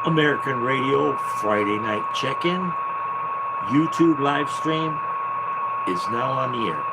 American Radio Friday Night Check-In YouTube live stream is now on the air.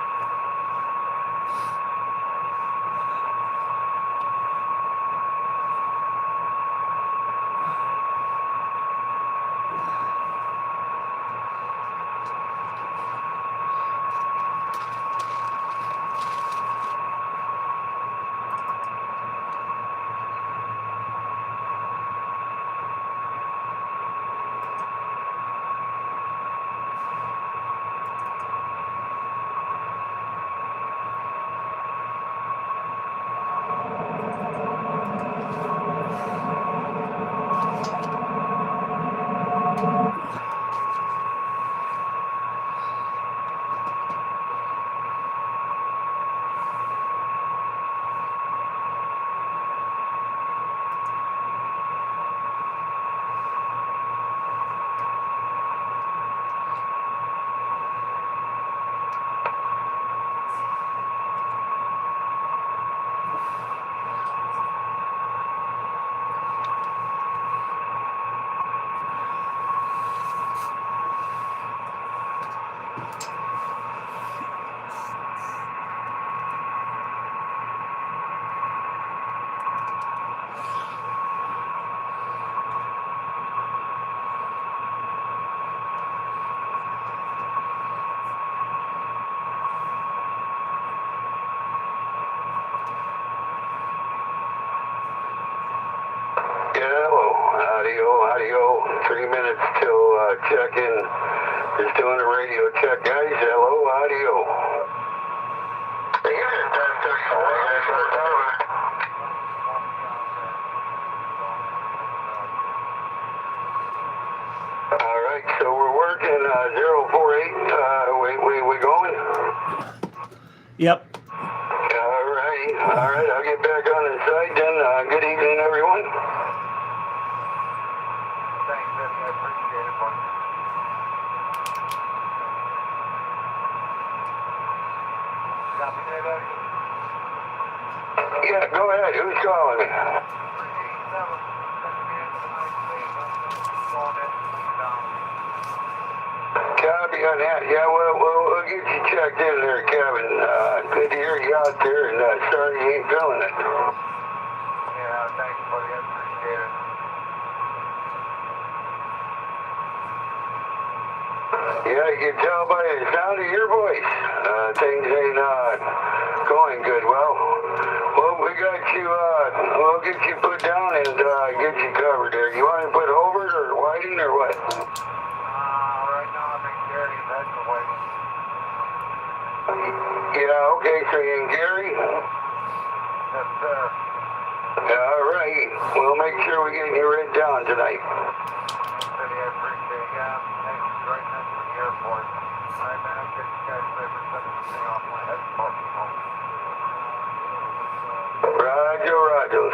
Audio. 3 minutes till check-in. Just doing a radio check, guys. Hello, audio. All right, so we're working 048. We going? Yep. All right. I'll get back on the site then. Good evening, everyone. Thanks, Eddie. I appreciate it, buddy. Copy that, Eddie? Yeah, go ahead. Who's calling me? 387. Copy on that. Yeah, we'll get you checked in there, Kevin. Good to hear you out there, and sorry you ain't feeling it. Yeah, thanks, buddy. I appreciate it. Yeah, you can tell by the sound of your voice. Things ain't going good. Well, we got you. We'll get you put down and get you covered there. You want to put over or Whiting or what? Right now I'm in Gary, and that's the way. Yeah, okay, so you in Gary? Yes, sir. All right. We'll make sure we get you written down tonight. City, I appreciate it. Yeah, thanks for joining us from the airport. All right, man. I'll get you guys ready for setting this thing off my head. Roger,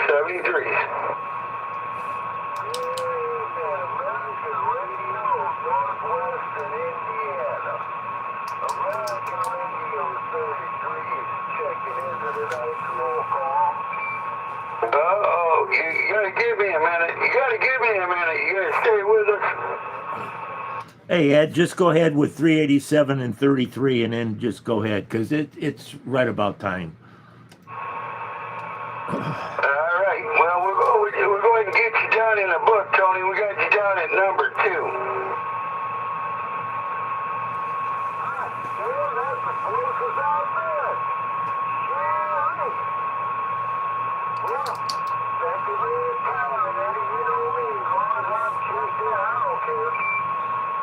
73. Uh-oh, you gotta give me a minute. You gotta stay with us. Hey, Ed, just go ahead with 387 and 33 and then just go ahead because it's right about time. All right. Well, we're going to get you down in the book, Tony. We got you down at number 2.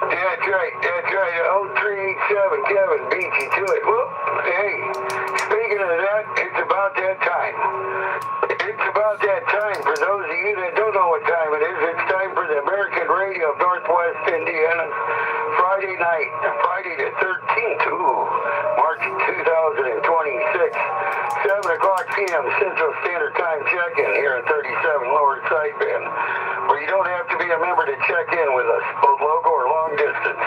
That's right. 0387, Kevin beat you to it. Well, hey, speaking of that, it's about that time. For those of you that don't know what time it is, it's time for the American Radio of Northwest Indiana. Friday night, Friday the 13th, March 2026, 7 o'clock p.m. Central Standard Time check-in here at 37 Lower Sideband, where you don't have to be a member to check in with us, both local or long distance.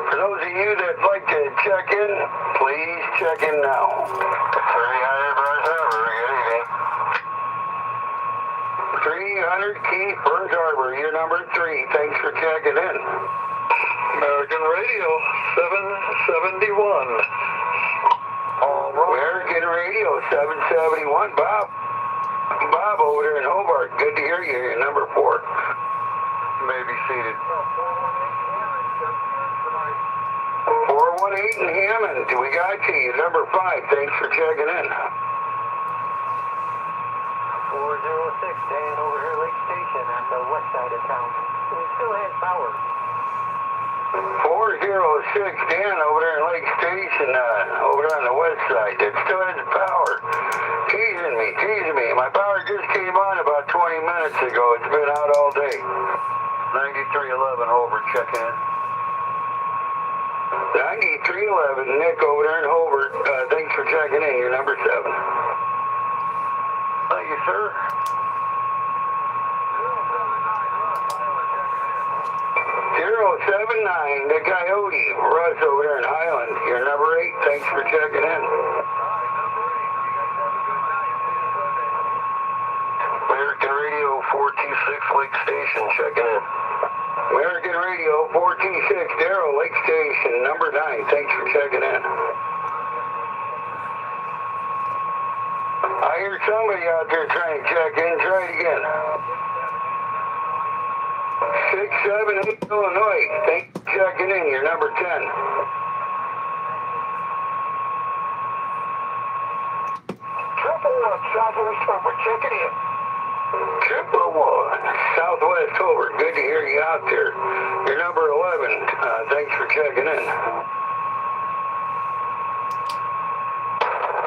For those of you that like to check in, please check in now. 300 Keith, Burns Harbor, you're number 3. Thanks for checking in. American Radio 771. All right. American Radio 771. Bob over there in Hobart. Good to hear you. You're number 4. May be seated. 418 in Hammond. We got you. Number 5. Thanks for checking in. 406, Dan over here, Lake Station on the west side of town. We still have power. 406 Dan over there in Lake Station, over there on the west side. It still has power. Teasing me. My power just came on about 20 minutes ago. It's been out all day. 9311 Hobart, checking in. 9311 Nick over there in Hobart. Thanks for checking in. You're number 7. Thank you, sir. 079 The Coyote. Russ over there in Highland. You're number 8. Thanks for checking in. American Radio 426 Lake Station, checking in. American Radio 426 Darrow Lake Station. Number 9. Thanks for checking in. I hear somebody out there trying to check in. Try it again. 678 Illinois. Thanks for checking in. You're number 10. Triple one, Southwest Hobart, checking in. 111 Southwest Hobart. Good to hear you out there. You're number 11. Thanks for checking in.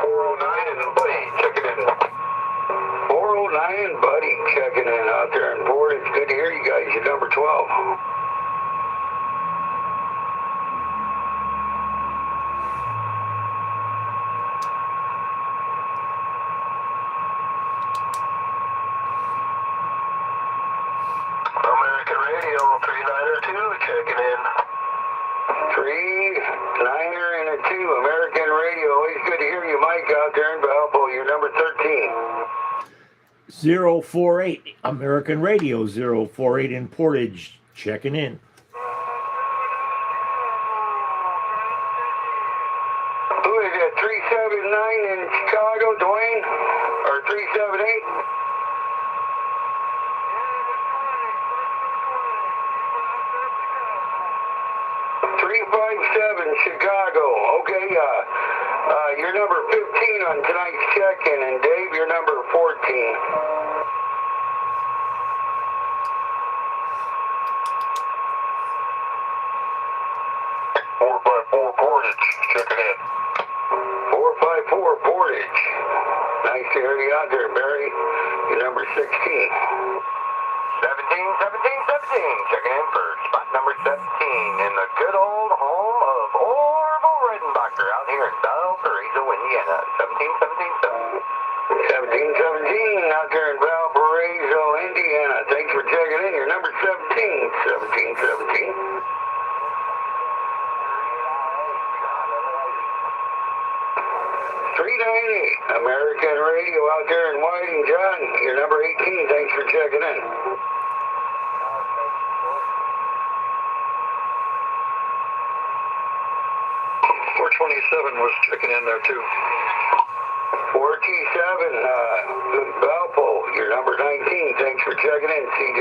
409 and Buddy, checking in. 409 Buddy checking in out there in Ford. It's good to hear you guys. You're number 12. American Radio 3902, checking in. 3, 9er, and a 2. American Radio. Always good to hear you, Mike, out there in Valpo. You're number 13. 048 American Radio 048 in Portage. Checking in. Who is that? 379 in Chicago, Dwayne? Or 378? Chicago. Okay, you're number 15 on tonight's check-in, and Dave, you're number 14. Portage, checking in. 454 Portage. Nice to hear you out there, Barry. You're number 16. 17, checking in for spot number 17 in the good old home of Orville Redenbacher out here in Valparaiso, Indiana. 17 out there in Valparaiso, Indiana. Thanks for checking in. You're number 17. 398 American Radio out there in Whiting, John. You're number 18. Thanks for checking in. 427 was checking in there too. 427 Valpo. You're number 19. Thanks for checking in, CJ.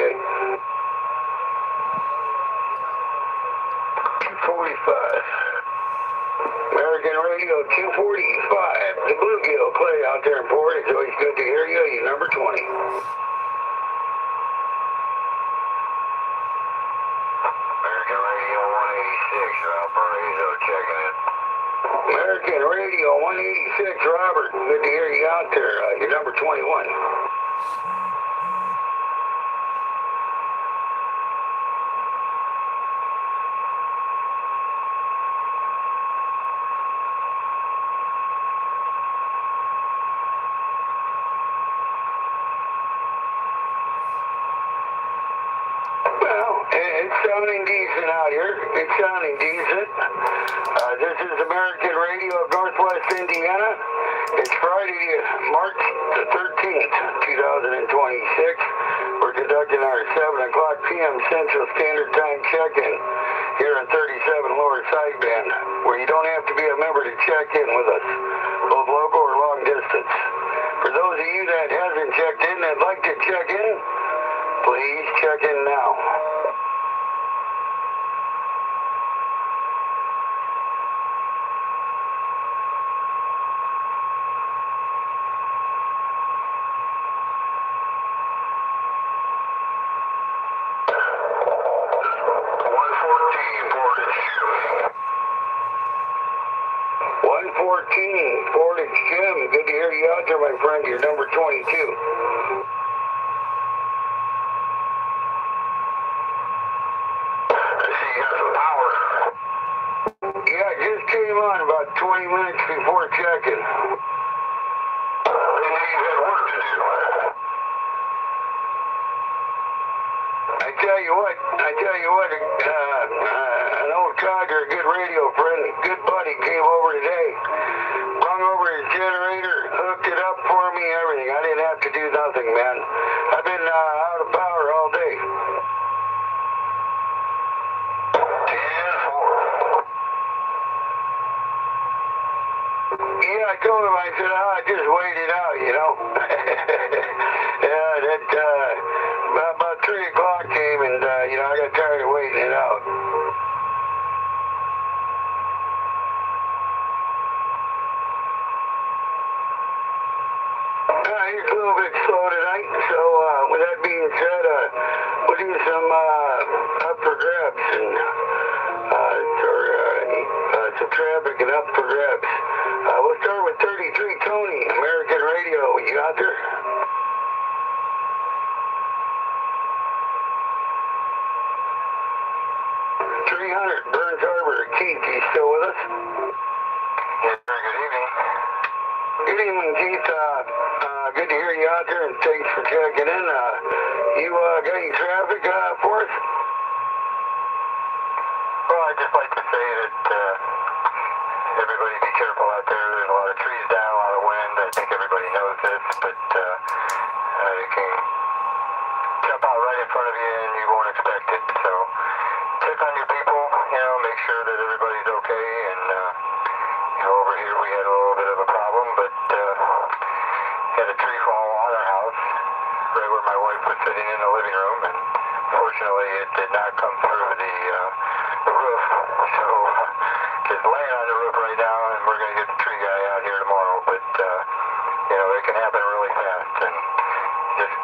245. American Radio 245. The Bluegill Clay out there in Port. It's always good to hear you. You're number 20. American Radio 186 Valparaiso checking in. American Radio 186 Robert. Good to hear you out there. You're number 21. It's sounding decent out here. It's sounding decent. This is American Radio of Northwest Indiana. It's Friday, March the 13th, 2026. We're conducting our 7 o'clock p.m. Central Standard Time check-in here on 37 Lower Sideband, where you don't have to be a member to check in with us, both local or long distance. For those of you that hasn't checked in that'd like to check in, please check in now. Portage Jim, good to hear you out there, my friend. You're number 22. I see you got some power. Yeah, it just came on about 20 minutes before check-in. I tell you what, an old codger, a good radio friend, good buddy came over today, rung over his generator, hooked it up for me, everything. I didn't have to do nothing, man. I've been out of power all day. 10-4. Yeah, I told him, I said, just wait it out, you know. Yeah, that, about 3 o'clock came and, I got tired of waiting it out. It's a little bit slow tonight, so with that being said, we'll do some up for grabs and some traffic and up for grabs. We'll start with 33 Tony, American Radio. You out there? Burns Harbor. Keith, you still with us? Yes, sir. Good evening. Good evening, Keith. Good to hear you out there, and thanks for checking in. You got any traffic for us? Well, I'd just like to say that everybody be careful out there. There's a lot of trees down, a lot of wind. I think everybody knows this, but it can jump out right in front of you and you won't expect it. So check on your people, make sure that everybody's okay. And over here we had a little bit of a problem, but had a tree fall on our house right where my wife was sitting in the living room, and fortunately it did not come through the roof. So it's laying on the roof right now, and we're going to get the tree guy out here tomorrow. But it can happen really fast, and just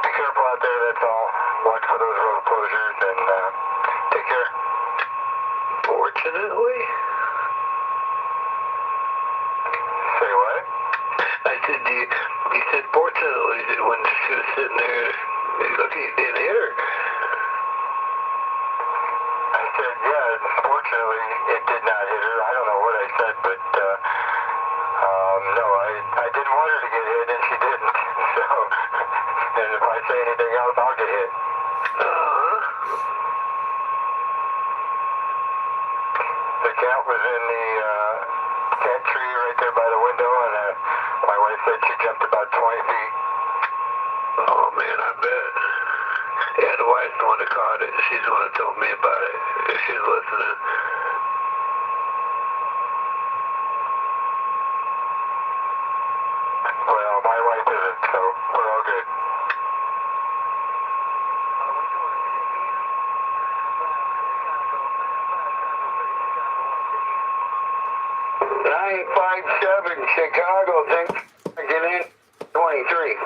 be careful out there. That's all. Watch for those road closures, and take care. Fortunately? Say what? I said, you said fortunately that when she was sitting there, looking, you didn't hit her. I said, yeah, fortunately it did not hit her. I don't know what I said, but no, I didn't want her to get hit, and she didn't. So, and if I say anything else, I'll get hit. The cat was in the cat tree right there by the window, and my wife said she jumped about 20 feet. Oh, man, I bet. Yeah, the wife's the one that caught it. She's the one that told me about it. If she's listening. Well, my wife isn't, so we're all good. 957 Chicago, thanks for getting in. 23.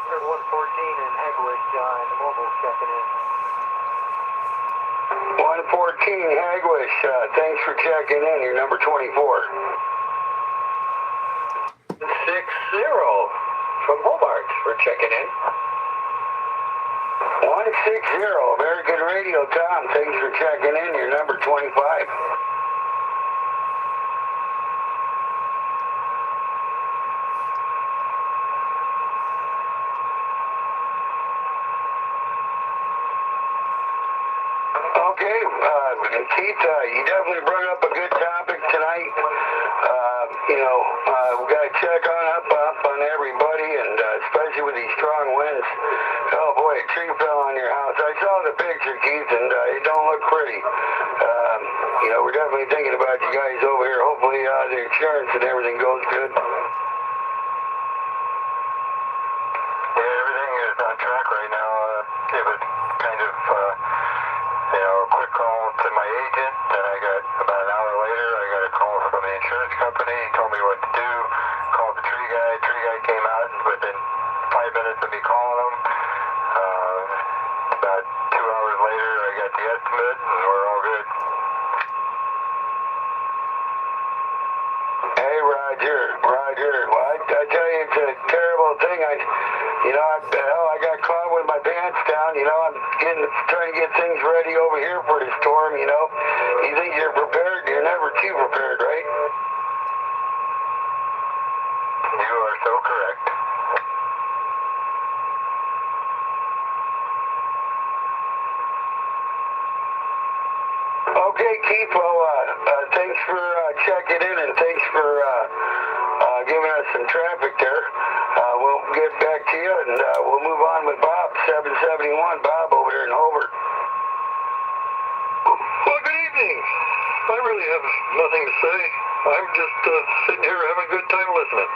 Third 114 in Hegwish, the mobile checking in. 114 Hagwish, thanks for checking in. You're number 24. 60 from Hobart for checking in. 160 American Radio, Tom, thanks for checking in. You're number 25. Keith, you definitely brought up a good topic tonight. We got to check up on everybody, and especially with these strong winds. Oh boy, a tree fell on your house. I saw the picture, Keith, and it don't look pretty. We're definitely thinking about you guys over here. Hopefully, the insurance and everything goes good. Yeah, everything is on track right now. It was kind of, a quick call to my agent, and I got, about an hour later, I got a call from the insurance company. He told me what to do. Called the tree guy. Tree guy came out, and within 5 minutes of me calling him, about 2 hours later, I got the estimate, and we're all good. Hey, Roger. Well, I tell you, it's a terrible thing. I got caught with my pants down. I'm trying to get things ready over here for the storm. You think you're prepared? You're never too prepared, right? You are so correct. Okay, Keith. Well, thanks for checking in, and thanks for giving us some traffic there. We'll get back to you, and we'll move on with Bob, 771. Bob over there in Hobart. Well, good evening. I really have nothing to say. I'm just sitting here having a good time listening.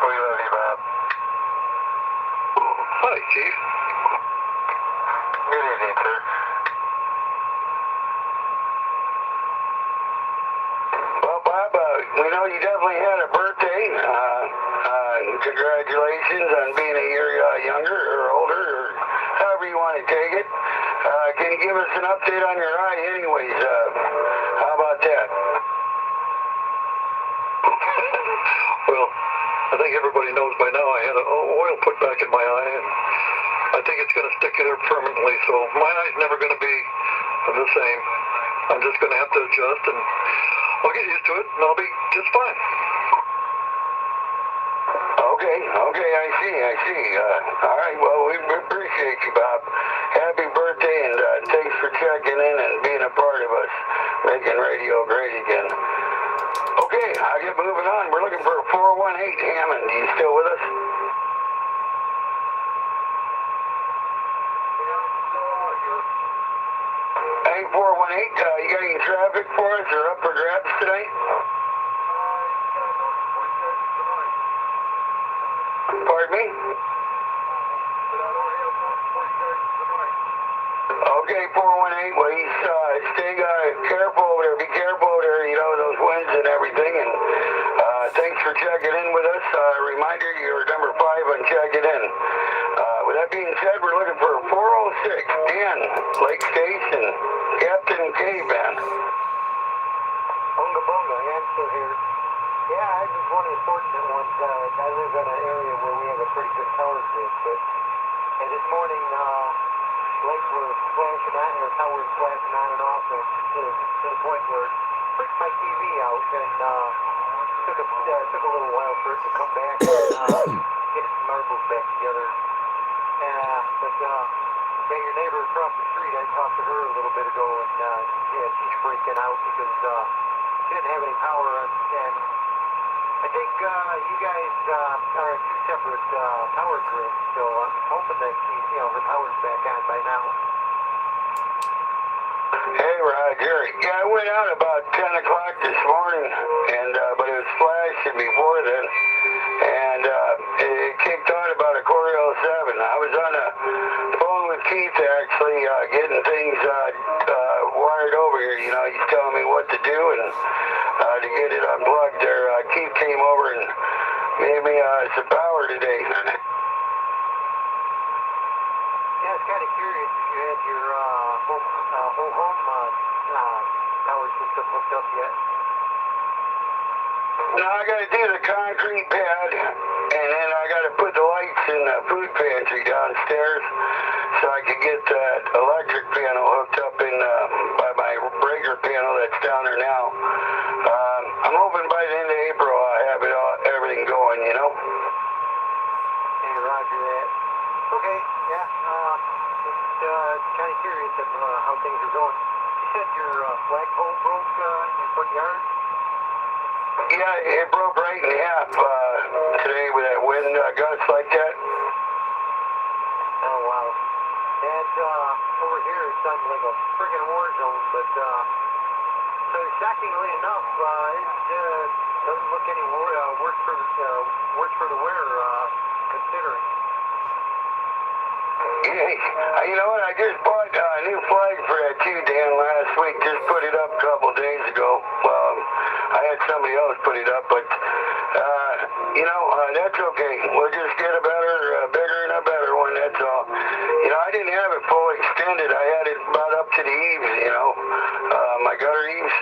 We love you, Bob. Hi, Chief. Good evening, sir. Well, Bob, we know you definitely had a birthday. Congratulations on being a year younger or older, or however you want to take it. Can you give us an update on your eye anyways? How about that? Well, I think everybody knows by now I had oil put back in my eye, and I think it's going to stick there permanently, so my eye's never going to be the same. I'm just going to have to adjust, and I'll get used to it, and I'll be just fine. Okay, I see. All right, well, we appreciate you, Bob. Happy birthday, and thanks for checking in and being a part of us making radio great again. Okay, I'll get moving on. We're looking for 418 Hammond. Are you still with us? Hey, 418, you got any traffic for us or up for grabs tonight? Pardon me? Okay, 418. Well, you stay careful over there. Be careful over there. Those winds and everything. And thanks for checking in with us. Reminder, you're number 5 on checking in. With that being said, we're looking for 406 Dan, Lake Station, Captain Caveman. Bunga bunga, I'm still here. Yeah, I was one of the fortunate ones. I live in an area where we have a pretty good power grid, and this morning, lights were flashing on, or towers flashing on and off, and to the point where it pushed my TV out, and took a little while for it to come back and get its marbles back together. But your neighbor across the street, I talked to her a little bit ago, and she's freaking out because she didn't have any power, and I think you guys are on 2 separate power grids, so I'm hoping that her power's back on by now. Hey, Roger. Yeah, I went out about 10 o'clock this morning, but it was flashing before then, and it kicked on about 7:15. I was on the phone with Keith, actually, getting things wired over here. He's telling me what to do and to get it unplugged there. Keith came over and gave me some power today. Yeah, I was kind of curious if you had your whole home power system hooked up yet. No, I got to do the concrete pad, and then I got to put the lights in the food pantry downstairs so I could get that electric panel hooked up by my breaker panel that's down there now. I'm hoping by the end of April I'll have everything going, Hey, roger that. Okay, yeah, just kind of curious of how things are going. You said your flagpole broke in your front yard? Yeah, it broke right in half today with that wind gusts like that. Oh, wow. And over here, it sounds like a friggin' war zone, but so shockingly enough, it doesn't look any worse for the wear, considering. Yeah, you know what? I just bought a new flag for that too, Dan, last week. Just put it up a couple days ago. I had somebody else put it up, but that's okay. We'll just get a better, bigger and a better one. That's all. I didn't have it full extended. I had it about up to the eaves. My gutter eaves.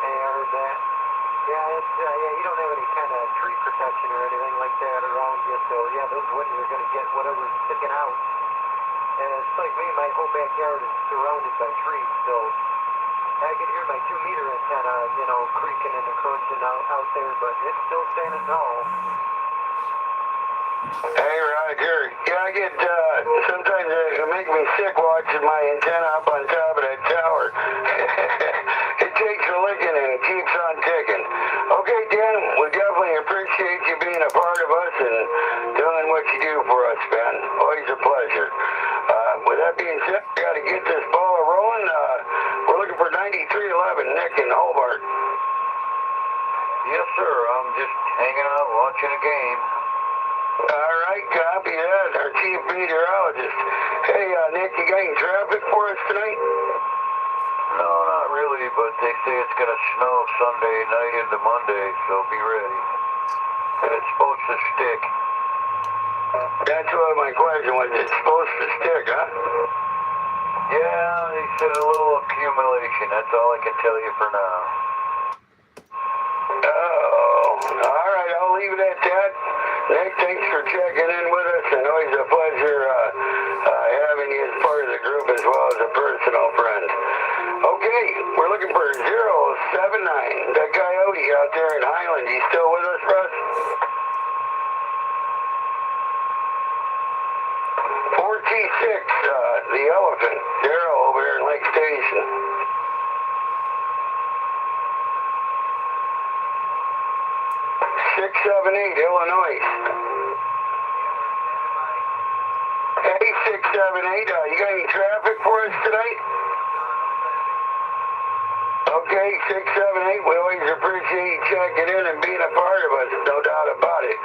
Hey, I heard that. Yeah, you don't have any kind of tree protection or anything like that around you, so yeah, those winds are going to get whatever's sticking out. And it's like me, my whole backyard is surrounded by trees, so I can hear my 2-meter antenna, creaking and crunching out there, but it's still standing tall. Hey, Roger. Yeah, I get, sometimes it makes me sick watching my antenna up on top of that tower. It takes a licking and it keeps on ticking. Okay, Dan, we definitely appreciate you being a part of us and doing what you do for us, man. Always a pleasure. With that being said, we got to get this ball rolling. We're looking for 9311 Nick in Hobart. Yes, sir. I'm just hanging out watching a game. All right, copy that. Our chief meteorologist. Hey, Nick, you got any traffic for us tonight? No, not really, but they say it's going to snow Sunday night into Monday, so be ready. And it's supposed to stick. That's what my question was. It's supposed to stick, huh? Yeah, they said a little accumulation. That's all I can tell you for now. Oh, all right. I'll leave it at that. Nick, thanks for checking in with us, and always a pleasure having you as part of the group as well as a personal friend. Okay, we're looking for 079. That coyote out there in Highland, you still with us, Russ? 4T6, the elephant, Daryl over here in Lake Station. Illinois. Hey, 678, you got any traffic for us tonight? Okay, 678, we always appreciate you checking in and being a part of us, no doubt about it.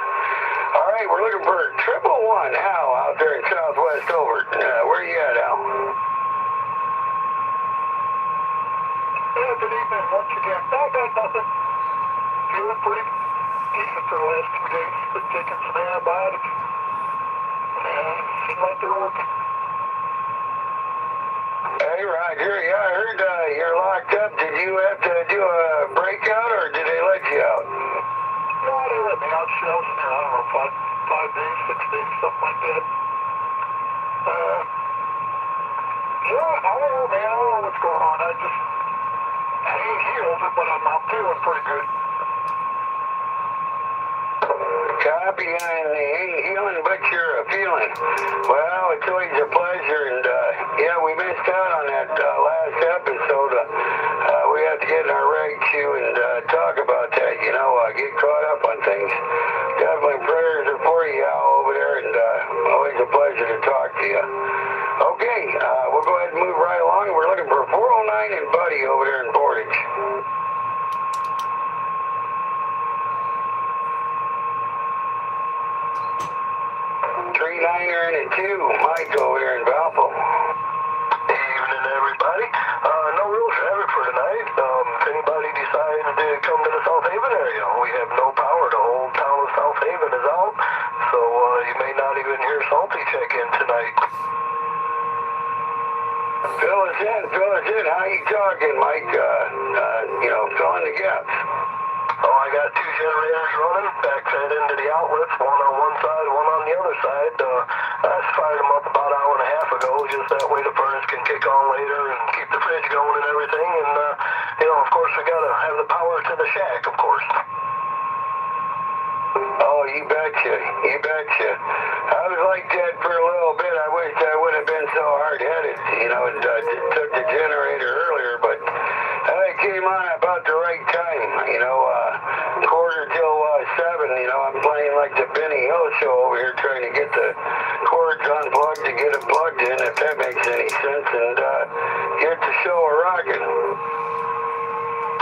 All right, we're looking for 111 Al out there in Southwest Hobart. Where you at, Al? Good evening, once again. I got nothing. Feeling pretty decent for the last 2 days. Been taking some antibiotics. Seem like they're working. Hey, Roger. Yeah, I heard you're locked up. Did you have to do a breakout, or did they let you out? No, they let me out. I was in there, I don't know, 5 days, 6 days, something like that. Yeah, I don't know, man. I don't know what's going on. I ain't healed, but I'm feeling pretty good. Copy on the ain't healing, but you're feeling. Well, it's always a pleasure, and yeah, we missed out on that last episode. We have to get in our reg queue and talk about that, get caught up on things. Definitely prayers are for you, Al, over there, and always a pleasure to talk to you. Okay, we'll go ahead and move right along. We're looking for 409 and Buddy over there in Portage. 3-9er and a 2, Mike over here in Valpo. Evening, everybody. No real traffic for tonight. If anybody decides to come to the South Haven area, we have no power. The whole town of South Haven is out, so you may not even hear Salty check in tonight. Fill us in. How you talking, Mike? Filling the gaps. Oh, I got 2 generators running, backfed into the outlets, one on one side, one on the other side. I just fired them up about an hour and a half ago, just that way the furnace can kick on later and keep the fridge going and everything. And, of course, we got to have the power to the shack, of course. Oh, you betcha. I was like that for a little bit. I wish I would have been so hard-headed. you know, it took the generator earlier, but I came on about the right time, you know, quarter till 7, you know, I'm playing like the Benny Hill show over here trying to get the cords unplugged to get it plugged in, if that makes any sense, and get the show rocking.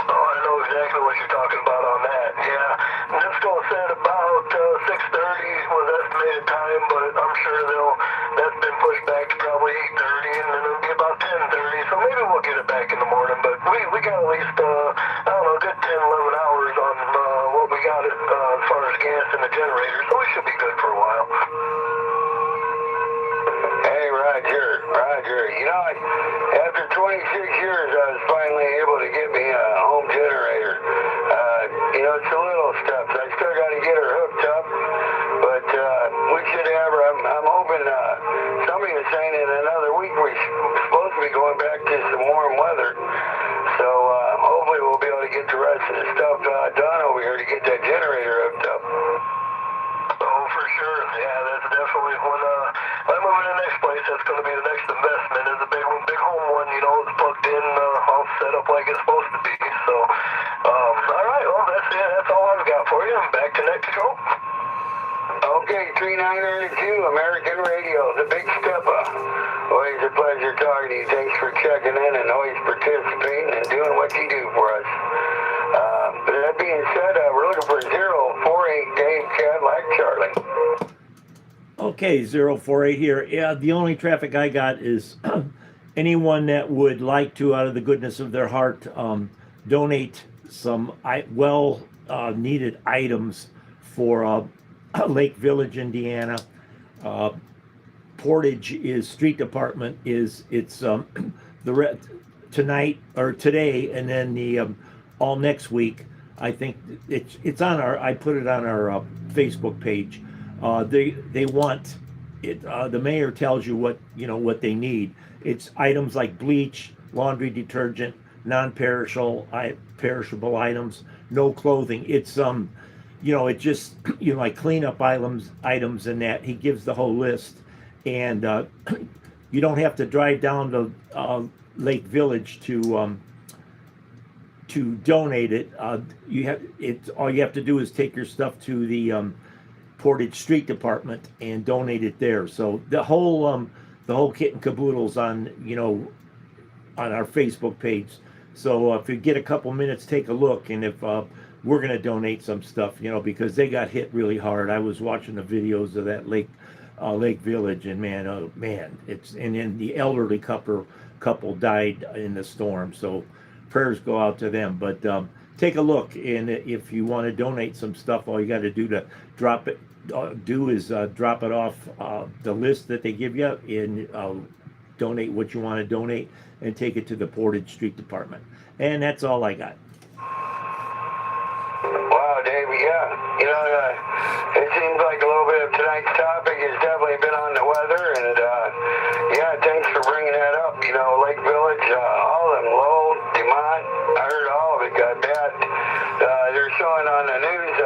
Oh, I know exactly what you're talking about on that. Yeah, NIPSCO said about 6:30 was estimated time, but I'm sure that's been pushed back to probably 8:30, and then it'll be about 10:30. So maybe we'll get it back in the morning. But we got at least I don't know, a good 10, 11 hours on what we got as far as gas in the generator. So we should be good for a while. Hey, Roger. You know, after 26 years, I was finally able to get me a home generator. You know, it's the little stuff. I still got to get her hooked up, but we should have her. I'm hoping somebody was saying in another week we're supposed to be going back to some warm weather. So hopefully we'll be able to get the rest of the stuff done over here to get that generator hooked up. Oh, for sure. Yeah, that's definitely when I move in the next place. That's going to be the next investment. Is a big one, big home one. You know, it's plugged in, all set up like it's supposed to be. So, all right. Well, that's it. That's all I've got for you. I'm back to net control. Okay, 3992 American Radio, the Big Stepper. Always a pleasure talking to you. Thanks for checking in and always participating and doing what you do for us. But that being said, we're looking for 048 Dave Cadillac Charlie. Okay, 048 here. Yeah, the only traffic I got is anyone that would like to, out of the goodness of their heart, donate some needed items for Lake Village, Indiana. Portage is street department tonight or today, and then the all next week. I think it's on I put it on our Facebook page. They want it. The mayor tells you what they need. It's items like bleach, laundry detergent, non-perishable items, no clothing. It's it just like cleanup items and that. He gives the whole list, and you don't have to drive down to Lake Village to donate it. All you have to do is take your stuff to the Portage Street Department and donate it there. So the whole kit and caboodle's on our Facebook page. So if you get a couple minutes, take a look, and if we're going to donate some stuff, because they got hit really hard. I was watching the videos of that Lake Village, and man, and then the elderly couple died in the storm. So prayers go out to them. But take a look, and if you want to donate some stuff, all you got to do to drop it off the list that they give you, and donate what you want to donate, and take it to the Portage Street Department. And that's all I got. Wow, Dave, yeah. It seems like a little bit of tonight's topic has definitely been on the weather, and thanks for bringing that up. Lake Village, Holland, Lowell, DeMont, I heard all of it got bad. They're showing on the news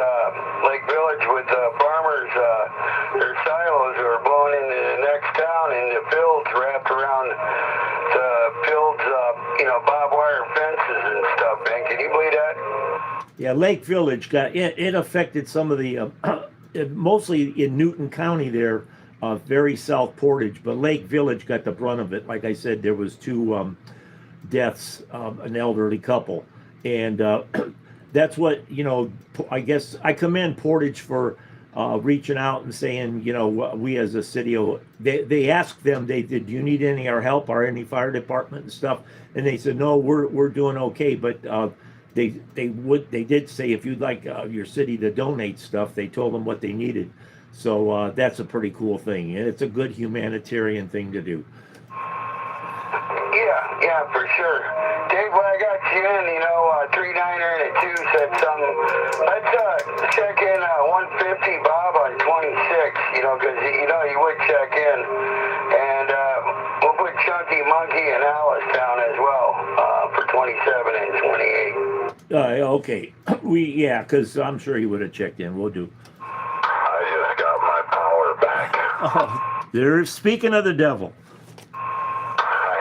Lake Village with farmers, their silos are blown into the next town, and the fields wrapped around the fields, barbed wire fences and stuff, man. Can you believe that? Yeah, Lake Village got it affected some of the mostly in Newton County there, very South Portage, but Lake Village got the brunt of it. Like I said, there was 2 deaths, an elderly couple, and that's what I guess I commend Portage for reaching out and saying, we as a city, they asked them, do you need any of our help, or any fire department and stuff, and they said no, we're doing okay, but they did say if you'd like your city to donate stuff, they told them what they needed. So that's a pretty cool thing, and it's a good humanitarian thing to do. Yeah, for sure. Dave, when I got you in, 3992 said something. Let's check in 150 Bob on 26, because you would check in, and we'll put Chunky Monkey and Alice down as well for 27 and 28. Okay, because I'm sure he would have checked in. We'll do. I just got my power back. They're speaking of the devil. I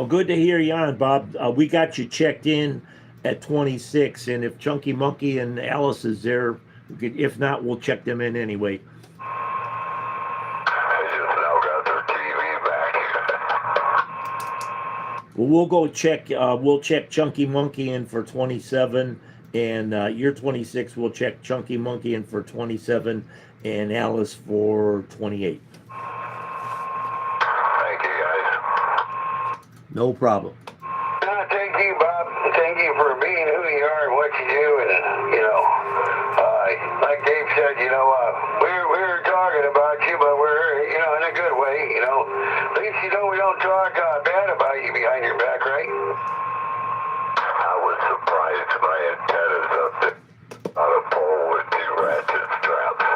Well, good to hear you on, Bob. We got you checked in at 26, and if Chunky Monkey and Alice is there, if not, we'll check them in anyway. I just now got their TV back. Well, we'll go check. We'll check Chunky Monkey in for 27, and you're 26. We'll check Chunky Monkey in for 27, and Alice for 28. Thank you, guys. No problem. Thank you, Bob. Thank you for being who you are and what you do. And, like Dave said, we were talking about you, but we're, in a good way, At least we don't talk bad about you behind your back, right? I was surprised my antennas up on a pole with 2 ratchet straps.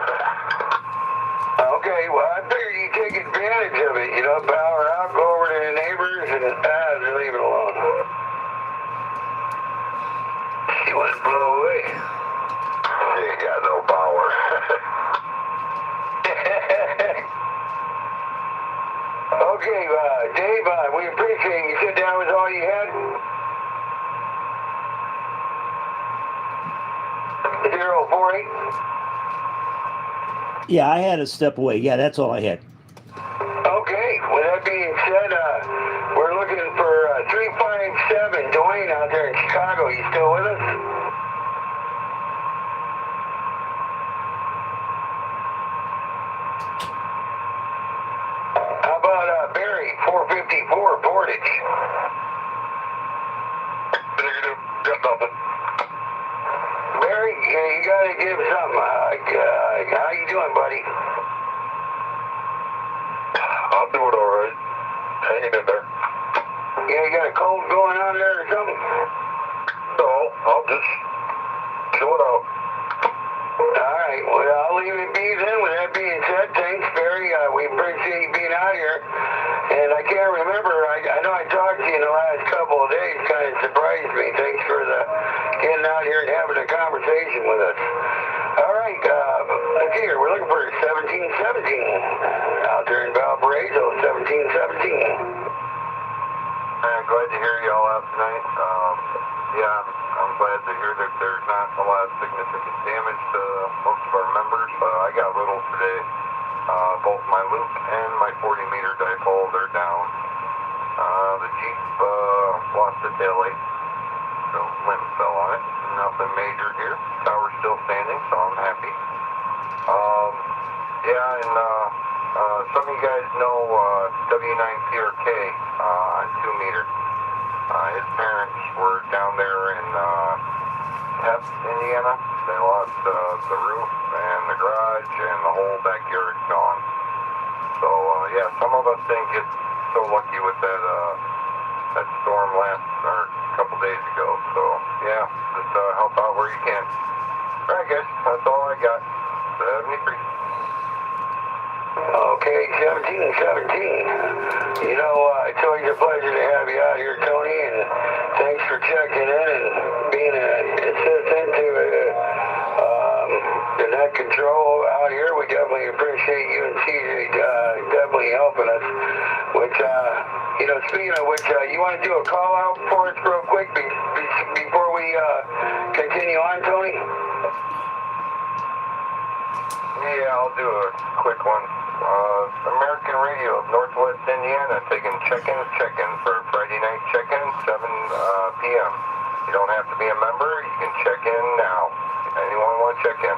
Okay, well, I figured you'd take advantage of it, power out, go over to the neighbors, and just leave it alone. She was blown away. She ain't got no power. Okay, Dave, we appreciate you. You said that was all you had? 048? Yeah, I had to step away. Yeah, that's all I had. Okay, with that being said, we're looking for 357 Dwayne out there in Chicago. You still with us? How about Barry, 454 Portage? Negative. Got nothing. Barry, you gotta give something. How you doing, buddy? I'm doing all right. Hanging in there. Yeah, you got a cold going on there or something? No, I'm just chilling out. All right, well, I'll leave it be then. With that being said, thanks, Barry. We appreciate you being out here. And I can't remember, I know I talked to you in the last couple of days, kind of surprised me. Thanks for getting out here and having a conversation with us. All right, let's see here. We're looking for 1717 out there in Valparaiso, 1717. I'm glad to hear you all out tonight. Yeah, I'm glad to hear that there's not a lot of significant damage to most of our members. I got little today. Both my loop and my 40-meter dipole, they're down. The Jeep lost a taillight, so limb fell on it. Nothing major here. Tower's still standing, so I'm happy. Yeah, and some of you guys know W9PRK on 2-meter. His parents were down there in Hep, Indiana. They lost the roof and the garage and the whole backyard gone. So yeah, some of us didn't get so lucky with that storm a couple days ago. So yeah, just help out where you can. All right, guys, that's all I got. 73. Okay, 1717. It's always a pleasure to have you out here, Tony, and thanks for checking in and being an assistant to the net control out here. We definitely appreciate you and CJ definitely helping us. Which, speaking of which, you want to do a call out for us real quick before we continue on, Tony? Yeah, I'll do a quick one. American Radio of Northwest Indiana taking check-in for Friday night check-in, 7 p.m. You don't have to be a member. You can check in now. Anyone want to check in?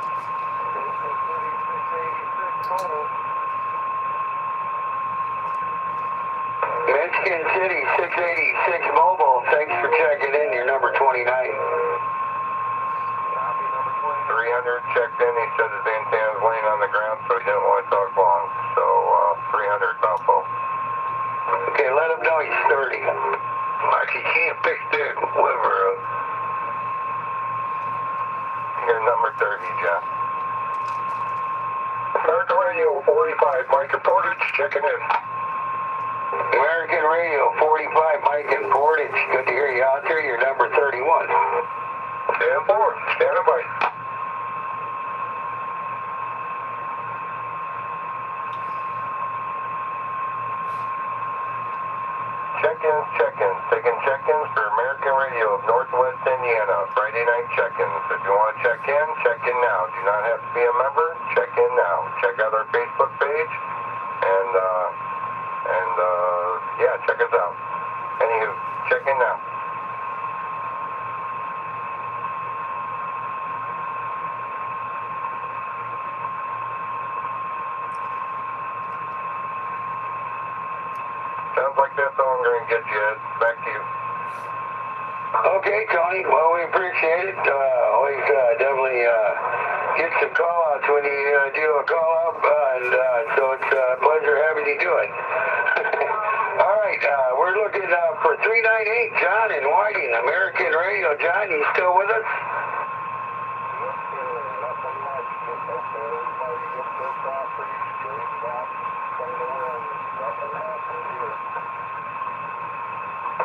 Michigan City, 686 Mobile. Thanks for checking in. You're number 29. 300 checked in. He said his antenna was laying on the ground, so he didn't want to talk long. So 300 Valpo. Okay, let him know he's 30. Like he can't fix that liver up. You're number 30, Jeff. American Radio 45, Mike and Portage checking in. American Radio 45, Mike and Portage. Good to hear you out there. You're number 31. Stand forward. Stand by. Check-in. checking now. Sounds like that's all I'm going to get you, Ed. Back to you. Okay, Tony. Well, we appreciate it. Always definitely get some call-outs when you do a call-out, and so it's a pleasure having you do it. All right, we're looking for 398 John in Whiting, American Radio. John, you still with us?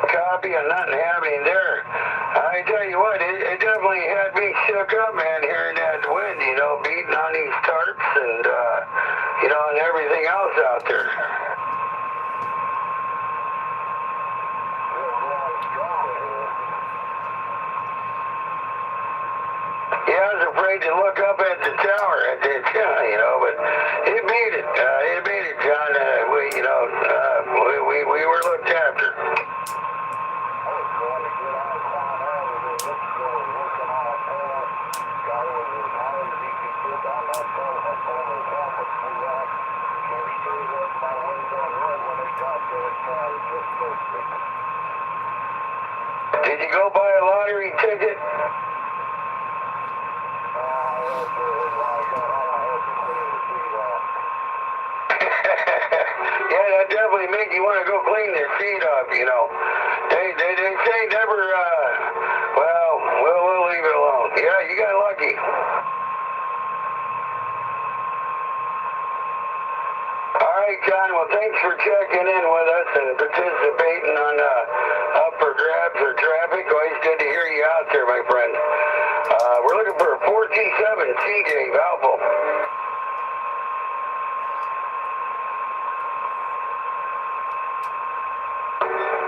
Copy, and nothing happening there. I tell you what, it definitely had me shook up, man, hearing that wind, you know, beating on these tarps and, you know, and everything else out there. Yeah, I was afraid to look up at the tower, you know, but it made it. It made it, John. We were looked after. Did you go buy a lottery ticket? Yeah, that definitely make you want to go clean their feet up, you know. They say never, well, we'll leave it alone. Yeah, you got lucky. All right, John, well, thanks for checking in with us and participating on Up for Grabs or Traffic. Always good to hear you out there, my friend. We're looking for 427 CJ Valpo.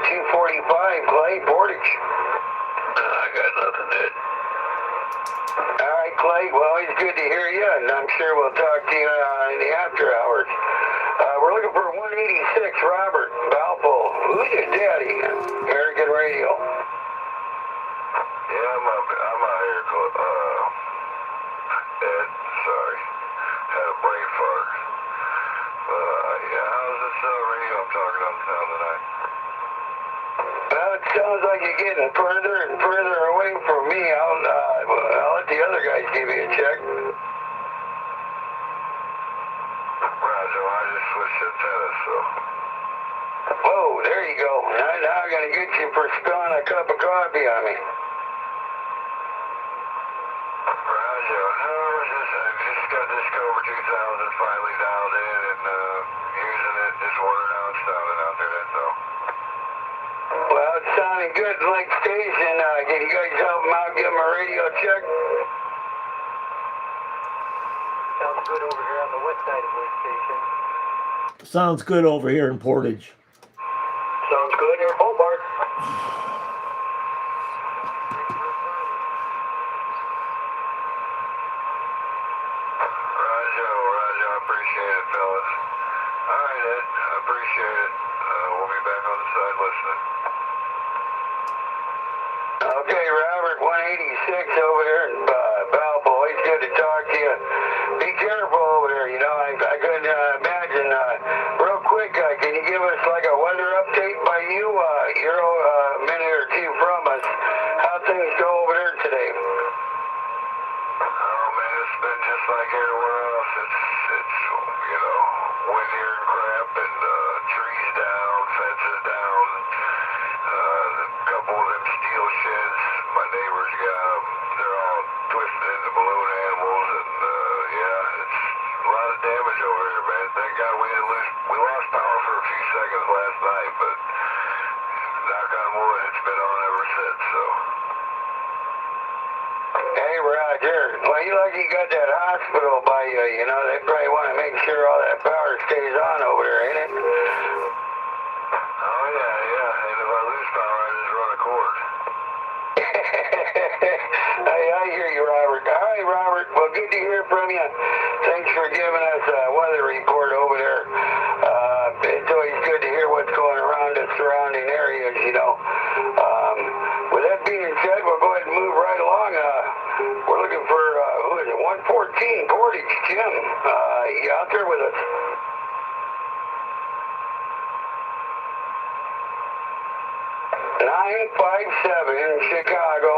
245 Clay Portage. I got nothing, Ed. All right, Clay. Well, it's good to hear you, and I'm sure we'll talk to you in the after hours. We're looking for 186 Robert Valpo. Who's your daddy? American Radio. Yeah, I'm out here. Ed, sorry. Had a brain fart. Yeah, how's this radio I'm talking on sound tonight? Well, it sounds like you're getting further and further away from me. I'll let the other guys give you a check. Roger, I just switched antennas, so. Whoa, there you go. Now I'm going to get you for spilling a cup of coffee on me. Roger, I just got this Cobra 2000 finally dialed in and using it, just wondering how it's sounding out there, that's all. Well, it's sounding good, like station. Can you guys help him out, give him a radio check? Sounds good over here on the west side of Wood Station. Sounds good over here in Portage. Sounds good here in Hobart. Roger, I appreciate it, fellas. All right, Ed, I appreciate it. We'll be back on the side listening. Okay, Robert, 186 over here in Valpo. Always good to talk to you. Be careful over there. You know, I couldn't imagine. Real quick, can you give us like a weather update by you? You're a minute or two from us. How things go over there today? Oh man, it's been just like everywhere else. It's you know, windier and crap, and trees down, fences down. A couple of them steel sheds my neighbors got, they're all twisted into balloon animals, and yeah, it's a lot of damage over here, man. Thank God we lost power for a few seconds last night, but knock on wood, it's been on ever since. So. Hey, Roger. Well, you lucky you got that hospital by you. You know, they probably want to make sure all that power stays on over there, ain't it? Oh, yeah. And if I lose power, I just run a cord. I hear you, Robert. All right, Robert. Well, good to hear from you. Thanks for giving us a weather report over there. It's always good to hear what's going around the surrounding areas, you know. You out there with us? Nine 5-7 Chicago.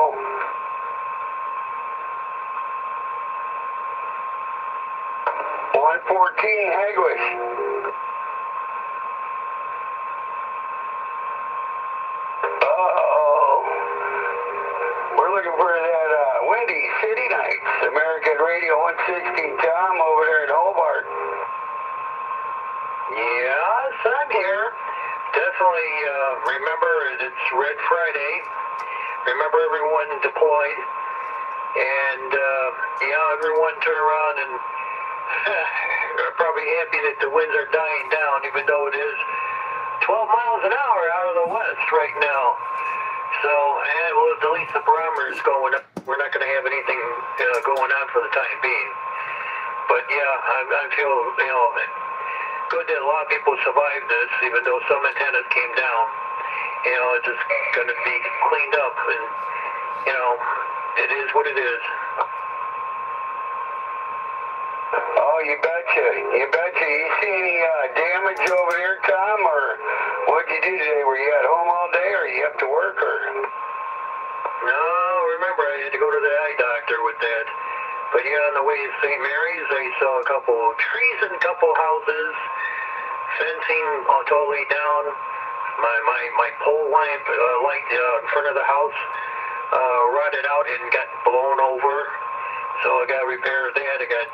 One 14 Hagwish. We're looking for that Windy City Nights, American Radio 160 Tom over there in Hobart. Yes, I'm here. Definitely remember it's Red Friday. Remember everyone deployed. And, everyone turn around and are probably happy that the winds are dying down, even though it is 12 miles an hour out of the west right now. So, well, at least the barometer is going up. We're not going to have anything going on for the time being. But yeah, I feel, good that a lot of people survived this, even though some antennas came down. It's just going to be cleaned up, and, it is what it is. Oh, you betcha. You betcha. You see any damage over there, Tom, or what'd you do today? Were you at home all day, or you have to work, or? No, remember, I had to go to the eye doctor with that. But on the way to St. Mary's, I saw a couple trees and a couple houses, fencing totally down. My pole lamp light in front of the house rotted out and got blown over. So I got to repair that. I got to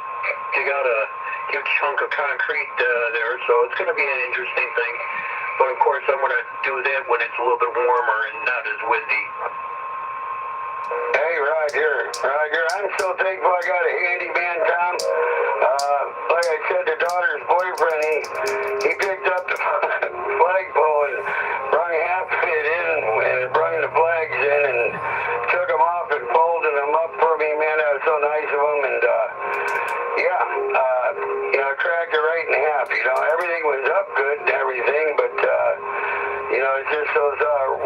dig out a huge chunk of concrete there. So it's going to be an interesting thing. But of course, I'm going to do that when it's a little bit warmer and not as windy. Hey, Roger, I'm so thankful I got a handyman, Tom. Like I said, the daughter's boyfriend, he picked up the flagpole and brung half of it in and brung the flags in and took them off and folded them up for me, man. That was so nice of him. And, cracked it right in half. Everything was up good and everything, but, it's just those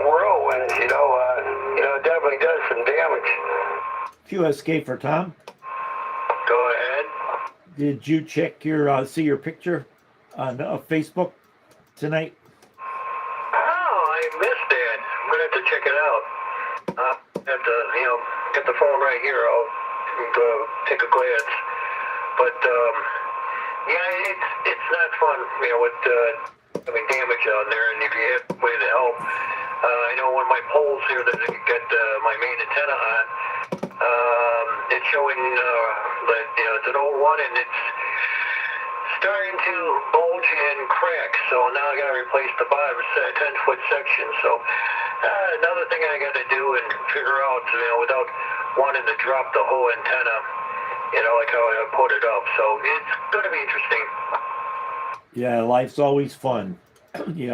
whirlwinds, it definitely does some damage. QSK for Tom. Go ahead. Did you check see your picture on Facebook tonight? Oh, I missed that. I'm going to have to check it out. Have to, get the phone right here. I'll go take a glance. But, it's not fun, with having damage on there. And if you have a way to help, I know one of my poles here that I got my main antenna on, it's showing that, it's an old one and it's starting to bulge and crack. So now I got to replace the bottom 10-foot section. So another thing I got to do and figure out, without wanting to drop the whole antenna, like how I put it up. So it's going to be interesting. Yeah, life's always fun. We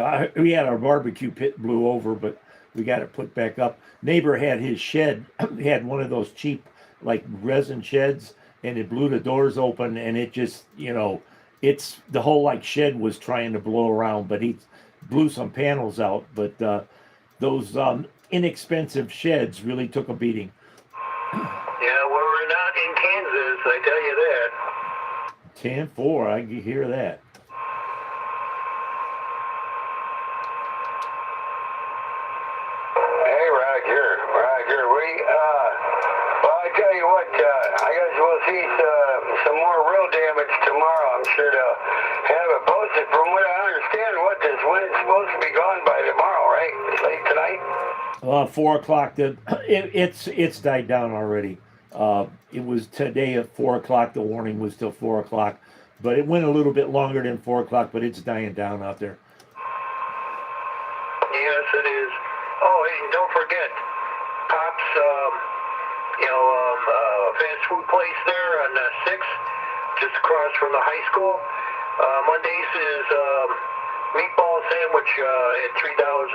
had our barbecue pit blew over, but we got it put back up. Neighbor had his shed, had one of those cheap, like resin sheds, and it blew the doors open, and it just, it's the whole shed was trying to blow around, but he blew some panels out. But those inexpensive sheds really took a beating. Yeah, well, we're not in Kansas, I tell you that. 10-4, I can hear that. Hey, Roger, well, I tell you what, I guess we'll see some more real damage tomorrow. I'm sure they'll have it posted. From what I understand, this wind's supposed to be gone by tomorrow, right? Late tonight? 4 o'clock. It's died down already. It was today at 4 o'clock. The warning was till 4 o'clock, but it went a little bit longer than 4 o'clock. But it's dying down out there. Yes, it is. Oh, and don't forget, Pop's, fast food place there on 6th, just across from the high school. Mondays is meatball sandwich at $3.50.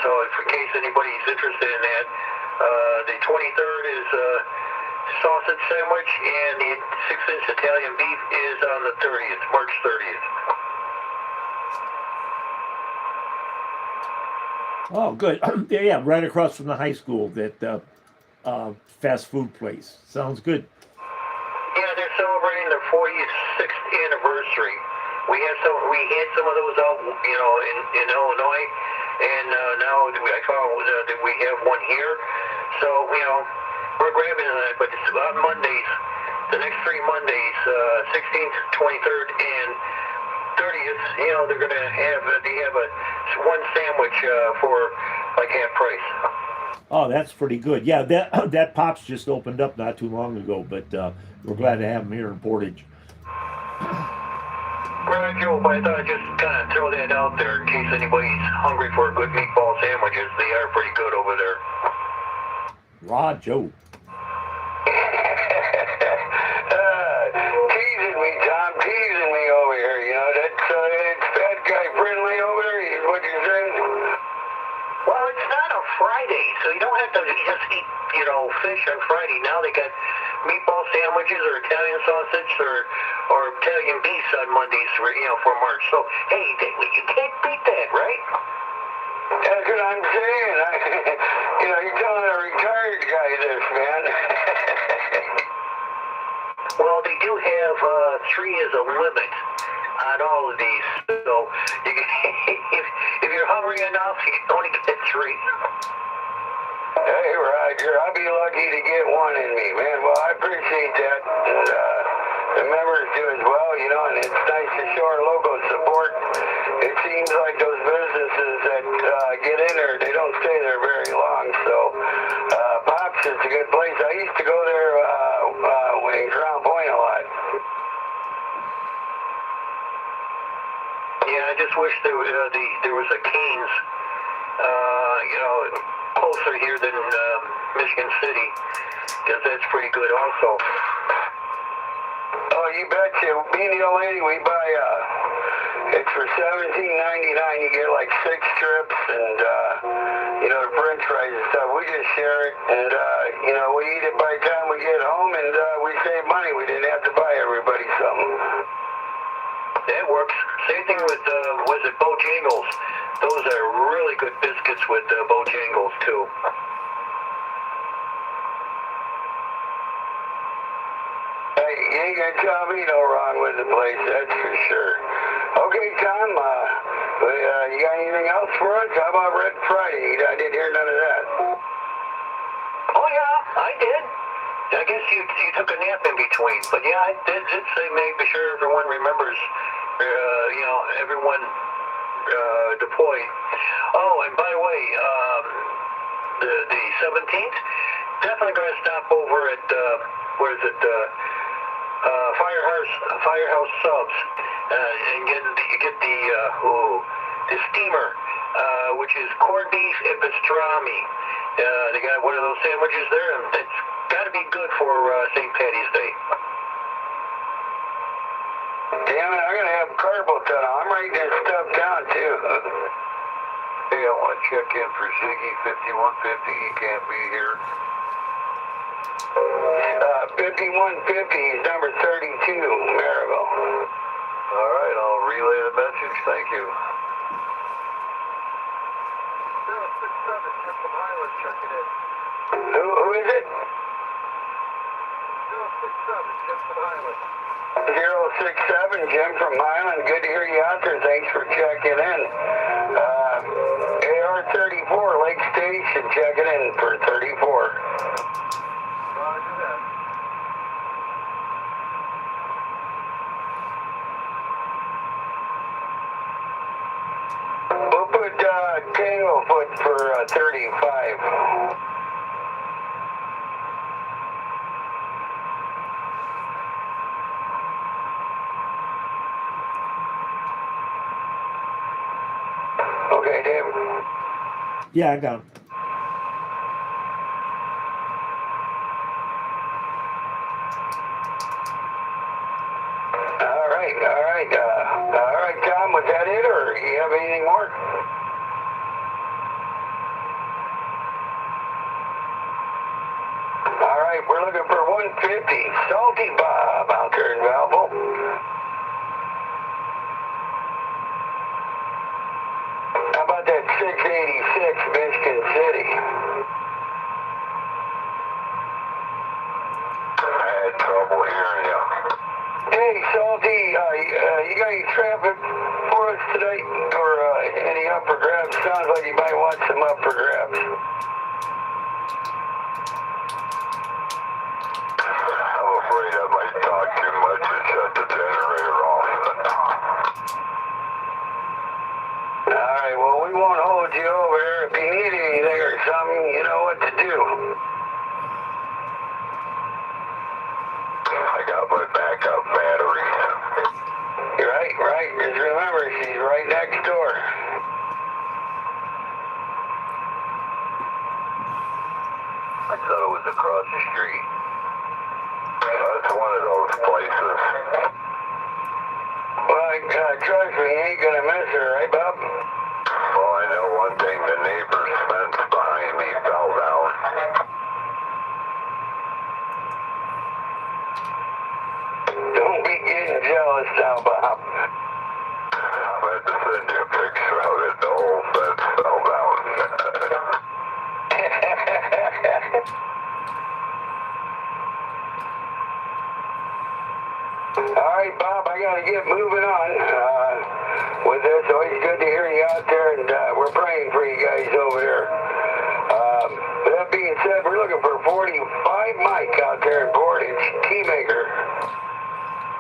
So if in case anybody's interested in that, the 23rd is sausage sandwich, and the 6-inch Italian beef is on the 30th, March 30th. Oh, good. Yeah, right across from the high school, that fast food place. Sounds good. Yeah, they're celebrating 46th anniversary. We had some of those out, you know, in Illinois, and now I found that we have one here. So, you know, we're grabbing that, but it's on Mondays, the next 3 Mondays, 16th, 23rd, and 30th. You know, they have a one sandwich for like half price. Oh, that's pretty good. Yeah, that Pops just opened up not too long ago, but we're glad to have them here in Portage. Right, Joe, but I thought I'd just kind of throw that out there in case anybody's hungry for good meatball sandwiches. They are pretty good over there. Rod Joe. Teasing me, Tom, teasing me over here. You know, it's fat guy friendly over there, is what you're saying? Well, it's not a Friday, so you don't have to just eat, you know, fish on Friday. Now they got meatball sandwiches or Italian sausage or Italian beef on Mondays for, you know, for March. So, hey, you can't beat that, right? That's what I'm saying. You know, you're telling a retired guy this, man. Well, they do have 3 as a limit on all of these. So, if you're hungry enough, you can only get 3. Hey, Roger, I'll be lucky to get one in me, man. Well, I appreciate that. And, the members do as well, you know, and it's nice to show our local support. It seems like those businesses that get in there, they don't stay there very long. So, Pops is a good place. I used to go there in Crown Point a lot. Yeah, I just wish there was a Cane's, you know, closer here than Michigan City, because that's pretty good also. Oh, you betcha. Me and the old lady, we buy, it's for $17.99. You get like 6 strips and, you know, the french fries and stuff. We just share it and, you know, we eat it by the time we get home and we save money. We didn't have to buy everybody something. That works. Same thing with, was it Bojangles? Those are really good biscuits with Bojangles, too. You ain't gonna tell me no wrong with the place, that's for sure. Okay, Tom, you got anything else for us? How about Red Friday? I didn't hear none of that. Oh, yeah, I did. I guess you took a nap in between, but yeah, I did say make sure everyone remembers, you know, everyone deployed. Oh, and by the way, the 17th, definitely going to stop over at, where is it, Firehouse Subs, and get the steamer, which is corned beef and pastrami. They got one of those sandwiches there, and it's got to be good for St. Patty's Day. Damn it, I'm gonna have carpal tunnel. I'm writing this stuff down too. Hey, I want to check in for Ziggy 5150. He can't be here. 5150 is number 32, Maryville. All right, I'll relay the message. Thank you. 067, Jim from Highland checking in. Who is it? 067, Jim from Highland. 067, Jim from Highland. Good to hear you out there. Thanks for checking in. AR-34, Lake Station, checking in for 34. Roger that. We'll put Tanglefoot for 35. Okay, Dave. Yeah, I got him. All right, Tom, was that it, or do you have anything more? All right, we're looking for 150, Salty Bob out there in Valpo. How about that 686, Michigan City? I had trouble hearing you. Hey, you got any traffic for us tonight, or any upper grabs? Sounds like you might want some upper grabs. I'm afraid I might talk too much and shut the generator off. Alright, well, we won't hold you over here. If you need anything or something, you know what to do. I got my backup battery. Right. Just remember, she's right next door. I thought it was across the street. That's one of those places. Well, trust me, you ain't gonna miss her, right, Bob? Well, I know one thing, the neighbor's fence behind me fell down. Don't be getting jealous now, Bob. I had to send you a picture of it. The whole fence fell down. Alright, Bob, I gotta get moving on with this. Always good to hear you out there, and we're praying for you guys over there. That being said, we're looking for 45 Mike out there in Portage, Teamaker.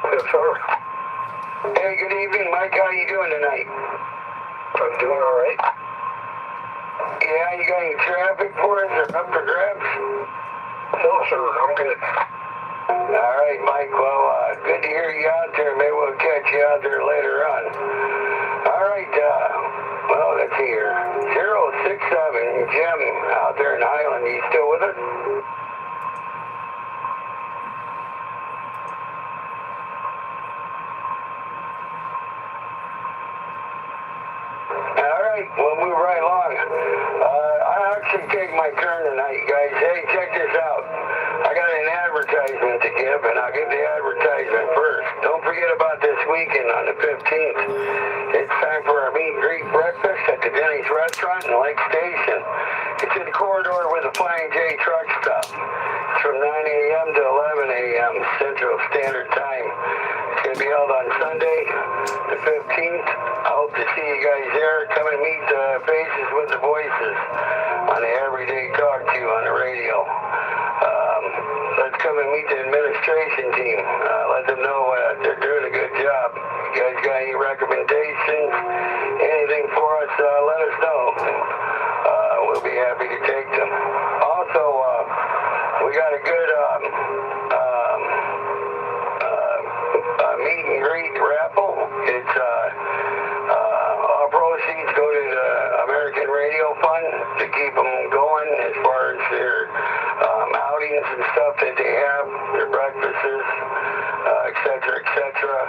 Yes, sir. Hey, good evening, Mike. How you doing tonight? I'm doing all right. Yeah, you got any traffic for us or up for grabs? No, sir. I'm good. All right, Mike. Well, good to hear you out there. Maybe we'll catch you out there later on. All right. Well, let's see here. 067 Jim out there in Highland. You still with us? All right. We'll move right along. I actually take my turn tonight, guys. Hey, check this out. I got an advertisement to give, and I'll give the advertisement first. Don't forget about this weekend on the 15th. It's time for our meet and greet breakfast at the Denny's Restaurant in Lake Station. It's in the corridor with the Flying J truck stop. It's from 9 a.m. to 11 a.m. Central Standard Time. It's going to be held on Sunday, the 15th. I hope to see you guys there. Come and meet the faces with the voices on the Everyday Talk to on the radio. Let's come and meet the administration team. Let them know they're doing a good job. You guys got any recommendations, anything for us, let us know. We'll be happy to take them. Also, we got a good meet and greet raffle. It's all proceeds go to the American Radio Fund to keep them going as far as their outings and stuff that they have, their breakfasts, et cetera, et cetera.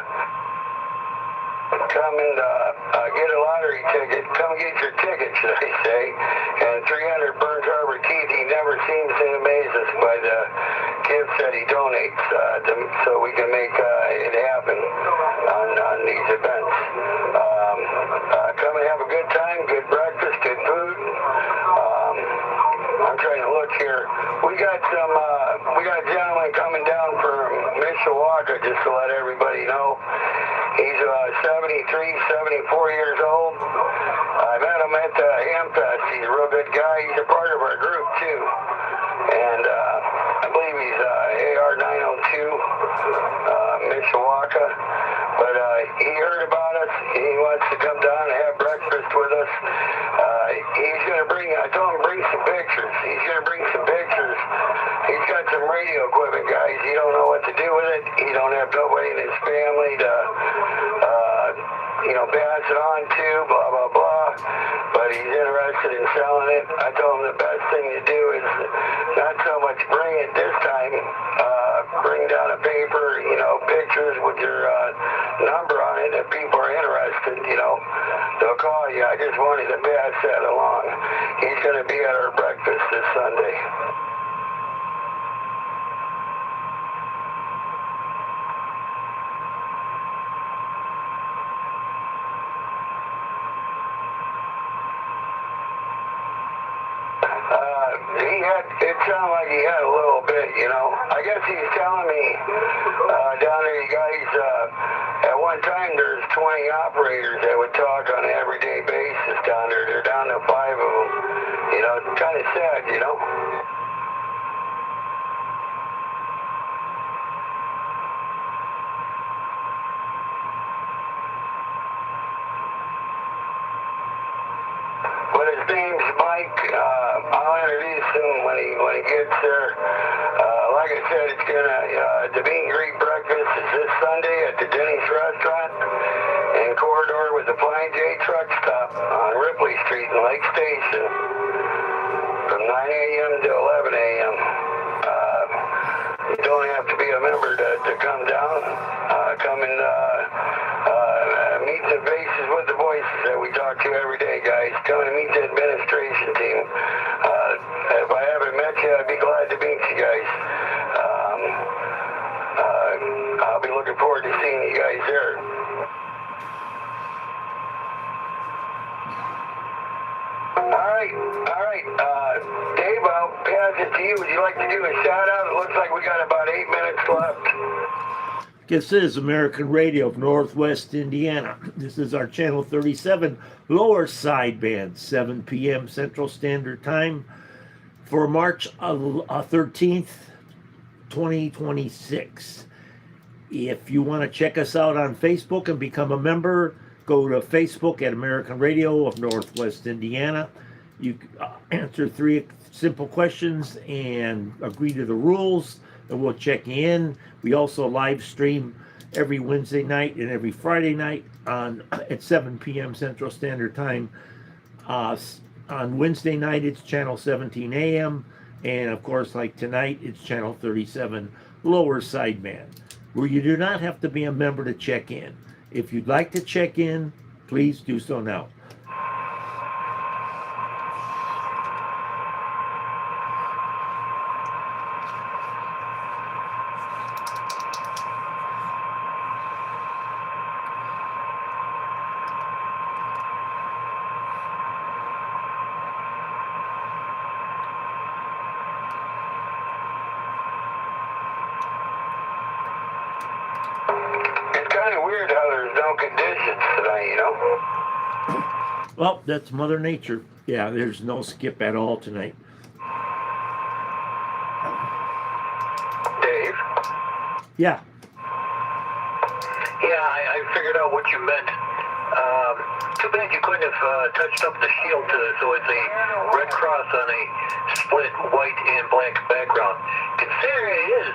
Come and get a lottery ticket. Come get your ticket, should I say. And 300 Burns Harbor Keith, he never seems to amaze us by the gifts that he donates so we can make it happen on these events. Come and have a good time, good breakfast, good food. I'm trying to look here. We got a gentleman coming down from Mishawaka, just to let everybody know. He's 73, 74 years old. I met him at the Hamfest. He's a real good guy. He's a part of our group, too. And I believe he's AR 902, Mishawaka. But he heard about us. He wants to come down and have breakfast with us. He's going to I told him bring some pictures. He's going to bring some pictures. He's got some radio equipment, guys. He don't know what to do with it. He don't have nobody in his family to, pass it on to, blah, blah, blah. But he's interested in selling it. I told him the best thing to do is not so much bring it this time. Bring down a paper, pictures with your number on it. If people are interested, they'll call you. I just wanted to pass that along. He's going to be at our breakfast this Sunday. It sounded like he had a little bit, I guess he's telling me down there, you guys, at one one time there's 20 operators that would talk on an everyday basis down there. They're down to 5 of them. You know, it's kind of sad, you know. But his name's Mike. I'll introduce him when he gets there. Like I said, it's gonna the meet and greet breakfast is this Sunday at the Denny's restaurant in corridor with the Flying J truck stop on Ripley Street in Lake Station from 9 a.m. to 11 a.m. You don't have to be a member to come down. Come and meet the faces with the voices that we talk to every day, guys. Come and meet the administration team. If I haven't met you, I'd be glad to meet you guys. I'll be looking forward to seeing you guys there. All right. Dave, I'll pass it to you. Would you like to do a shout out? It looks like we got about 8 minutes left. This is American Radio of Northwest Indiana. This is our Channel 37 lower sideband, 7 p.m. Central Standard Time for March 13th, 2026. If you want to check us out on Facebook and become a member, go to Facebook at American Radio of Northwest Indiana. You answer 3 simple questions and agree to the rules, and we'll check you in. We also live stream every Wednesday night and every Friday night at 7 p.m. Central Standard Time. On Wednesday night, it's channel 17 a.m. And of course, like tonight, it's channel 37 lower sideband, where you do not have to be a member to check in. If you'd like to check in, please do so now. Conditions today, you know. Well, that's Mother Nature. Yeah, there's no skip at all tonight. Dave? Yeah. Yeah, I figured out what you meant. Too bad you couldn't have touched up the shield so it's a red cross on a split white and black background. Considering it is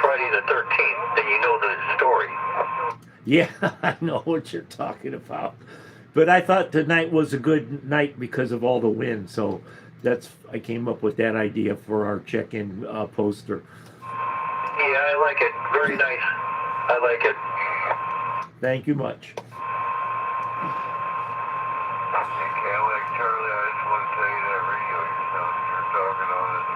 Friday the 13th, then you know the story. Yeah, I know what you're talking about. But I thought tonight was a good night because of all the wind. So I came up with that idea for our check-in poster. Yeah, I like it. Very nice. I like it. Thank you much. Charlie, I just want to tell you that radio you're talking on is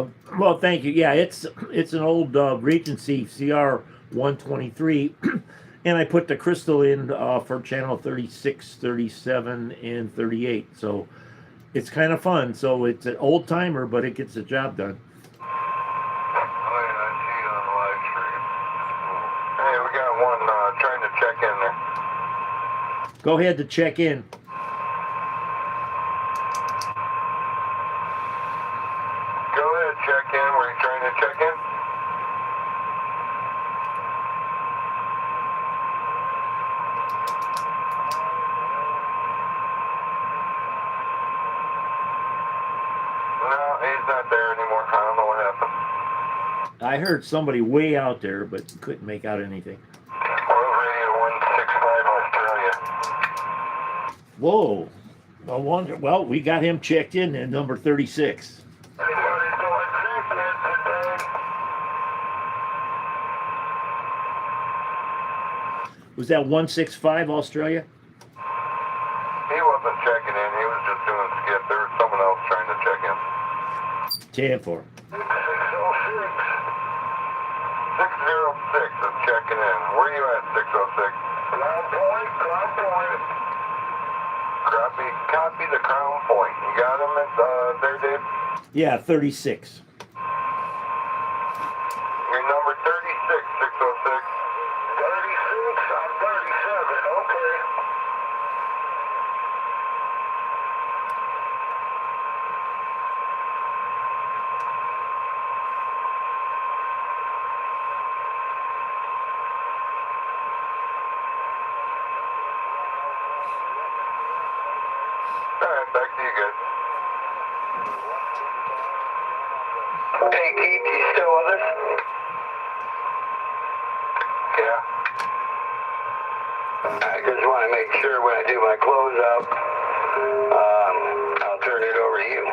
amazing. Well, thank you. Yeah, it's an old Regency CR 123, and I put the crystal in for channel 36, 37, and 38. So it's kind of fun. So it's an old timer, but it gets the job done. I see it on the live stream. Hey, we got one trying to check in there. Go ahead to check in. Check in. Were you trying to check in? No, he's not there anymore. I don't know what happened. I heard somebody way out there, but couldn't make out anything. World Radio 165 Australia. Whoa. I wonder. Well, we got him checked in at number 36. Was that 165 Australia? He wasn't checking in. He was just doing skip. There was someone else trying to check in. 10-4. 606 is checking in. Where are you at, 606? Crown Point. Copy the Crown Point. You got him there, Dave? Yeah, 36. Your number Hey Keith, you still with us? Yeah. I just want to make sure when I do my closeout, I'll turn it over to you.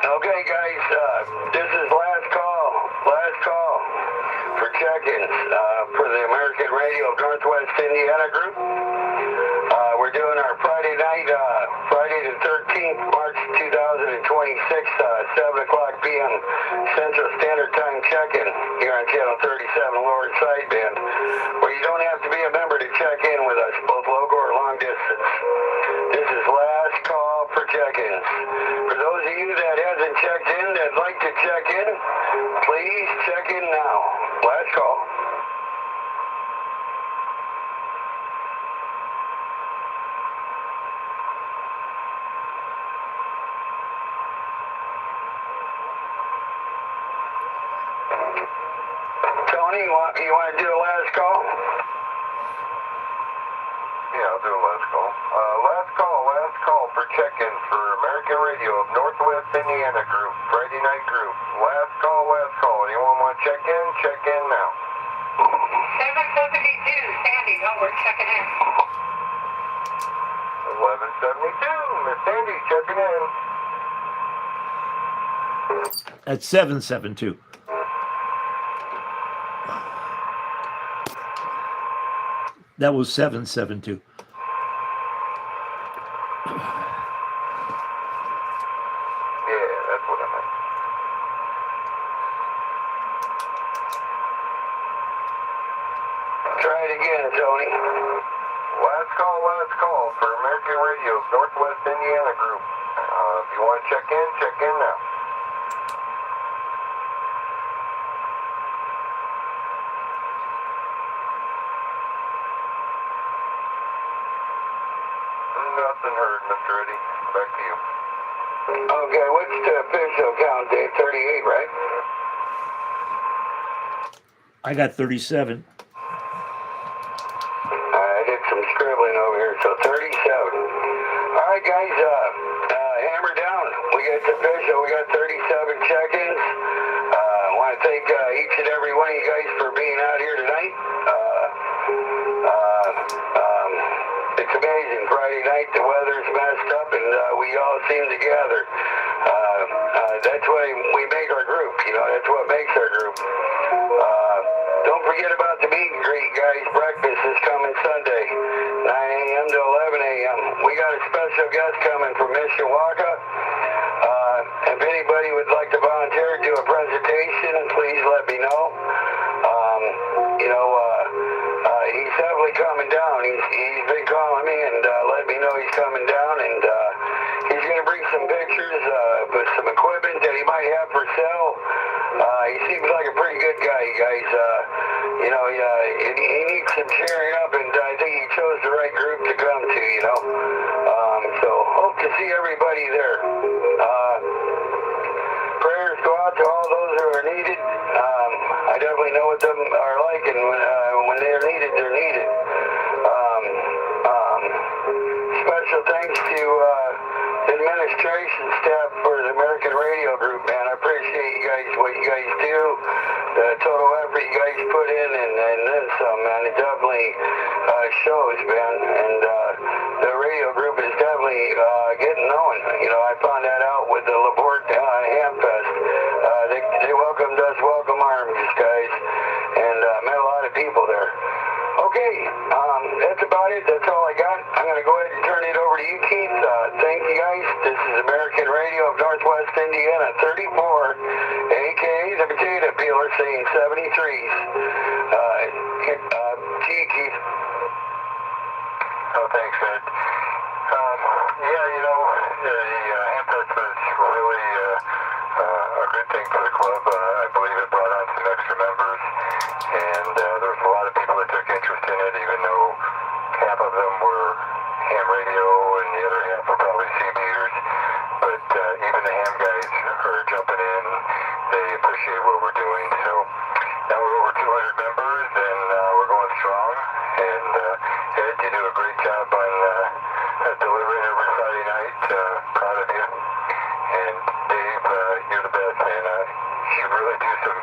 Okay, guys, this is last call for check-ins for the American Radio of Northwest Indiana Group. We're doing our Friday night, Friday the 13th, March 2026, 7 o'clock p.m. Central Standard Time check-in here on Channel 37 Lower Sideband, where you don't have to be a member to check in with us, both local or long distance. This is last call for check-ins. For those of you that hasn't checked in, that'd like to check in, please check in now. Last call. Tony, you want to do a last call? Yeah, I'll do a last call. Last call for check-ins for American Radio of Northwest Indiana Group, Friday night group. Last call. Anyone want to check in? Check in now. 772, Sandy, we're checking in. 1172, Miss Sandy checking in. At 772. That was 772. Yeah, that's what I meant. Try it again, Tony. Last call for American Radio of Northwest Indiana Group. If you want to check in now. Nothing heard, Mr. Eddie. Back to you. Okay, what's the official count, Dave? 38, right? I got 37. I did some scribbling over here, so 37. All right, guys, hammer down. It's official. We got 37 check-ins. I want to thank each and every one of you guys for being out here tonight. It's amazing. Friday night, the weather's messed up, and we all seem to gather. That's why we make our group. That's what makes our group. Don't forget about the meet and greet, guys. Breakfast is coming Sunday, 9 a.m. to 11 a.m. We got a special guest coming from Mishawaka. If anybody would like to volunteer to do a presentation, please let me know. He's definitely coming down. He's been calling me and let me know he's coming down, and he's going to bring some pictures with some equipment that he might have for sale. He seems like a pretty good guy, you guys. He needs some cheering up, and I think he chose the right group to come to, So hope to see everybody there. Prayers go out to all those who are needed. I definitely know what them are like, and when they're needed, they're needed. Special thanks to administration staff for the American Radio Group, man. I appreciate you guys, what you guys do, the total effort you guys put in, and then some, man. It definitely shows, man. And the radio group is definitely getting known. I found that out with the Laporte Hamfest. They welcomed us, welcome arms, guys, and met a lot of people there. Okay, that's about it. That's all I got. I'm going to go ahead and turn it over to you, Keith. Thank you, guys. This is American Radio of Northwest Indiana, 34, a.k.a. the Potato Peeler, saying 73s. To you, Keith. Oh, thanks, Ed. The Hamfest was really a good thing for the club. I believe it brought on some extra members, and there was a lot of people that took interest in it, even though half of them were ham radio and the other half were probably CBers. But even the ham guys are jumping in. They appreciate what we're doing. So now we're over 200 members, and we're going strong. And Ed, you do a great job on delivering every Friday night. Proud of you. And Dave, you're the best, man. You really do some